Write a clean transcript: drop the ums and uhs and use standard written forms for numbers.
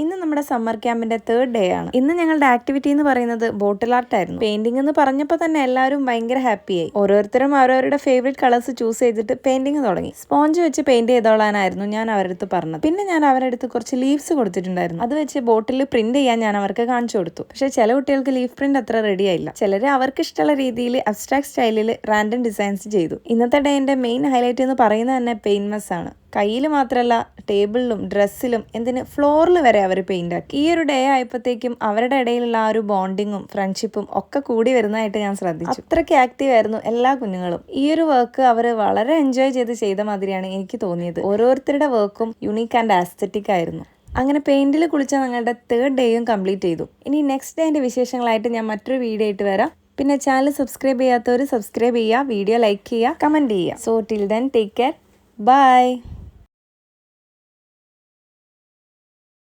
ഇന്ന് നമ്മുടെ സമ്മർ ക്യാമ്പിന്റെ 3rd ഡേ ആണ്. ഇന്ന് ഞങ്ങളുടെ ആക്ടിവിറ്റി എന്ന് പറയുന്നത് ബോട്ടിൽ ആർട്ട് ആയിരുന്നു. പെയിന്റിംഗ് എന്ന് പറഞ്ഞപ്പോൾ തന്നെ എല്ലാവരും ഭയങ്കര ഹാപ്പിയായി. ഓരോരുത്തരും അവരവരുടെ ഫേവറേറ്റ് കളേഴ്സ് ചൂസ് ചെയ്തിട്ട് പെയിന്റിംഗ് തുടങ്ങി. സ്പോഞ്ച് വെച്ച് പെയിന്റ് ചെയ്തോളാനായിരുന്നു ഞാൻ അവരുടെ അടുത്ത് പറഞ്ഞത്. പിന്നെ ഞാൻ അവരുടെ അടുത്ത് കുറച്ച് ലീവ്സ് കൊടുത്തിട്ടുണ്ടായിരുന്നു. അത് വെച്ച് ബോട്ടിൽ പ്രിന്റ് ചെയ്യാൻ ഞാൻ അവർക്ക് കാണിച്ചു കൊടുത്തു. പക്ഷേ ചില കുട്ടികൾക്ക് ലീഫ് പ്രിന്റ് അത്ര റെഡി ആയില്ല. ചിലര് അവർക്ക് ഇഷ്ടമുള്ള രീതിയിൽ അബ്സ്ട്രാക്ട് സ്റ്റൈലിൽ റാൻഡം ഡിസൈൻസ് ചെയ്തു. ഇന്നത്തെ ഡേന്റെ മെയിൻ ഹൈലൈറ്റ് എന്ന് പറയുന്നത് തന്നെ പെയിന്റ് മെസ് ആണ്. കയ്യിൽ മാത്രമല്ല ടേബിളിലും ഡ്രസ്സിലും എന്തിന് ഫ്ലോറിൽ വരെ അവർ പെയിന്റ് ആക്കി. ഈ ഒരു ഡേ ആയപ്പോഴത്തേക്കും അവരുടെ ഇടയിലുള്ള ആ ഒരു ബോണ്ടിങ്ങും ഫ്രണ്ട്ഷിപ്പും ഒക്കെ കൂടി വരുന്നതായിട്ട് ഞാൻ ശ്രദ്ധിച്ചു. അത്രയ്ക്ക് ആക്റ്റീവ് ആയിരുന്നു എല്ലാ കുഞ്ഞുങ്ങളും. ഈ ഒരു വർക്ക് അവർ വളരെ എൻജോയ് ചെയ്ത മാതിരിയാണ് എനിക്ക് തോന്നിയത്. ഓരോരുത്തരുടെ വർക്കും യുണീക്ക് ആൻഡ് ആസ്തറ്റിക് ആയിരുന്നു. അങ്ങനെ പെയിന്റിൽ കുളിച്ച ഞങ്ങളുടെ 3rd ഡേയും കംപ്ലീറ്റ് ചെയ്തു. ഇനി നെക്സ്റ്റ് ഡേന്റെ വിശേഷങ്ങളായിട്ട് ഞാൻ മറ്റൊരു വീഡിയോ ആയിട്ട് വരാം. പിന്നെ ചാനൽ സബ്സ്ക്രൈബ് ചെയ്യാത്തവർ സബ്സ്ക്രൈബ് ചെയ്യുക, വീഡിയോ ലൈക്ക് ചെയ്യുക, കമന്റ് ചെയ്യുക. So till then take care, by.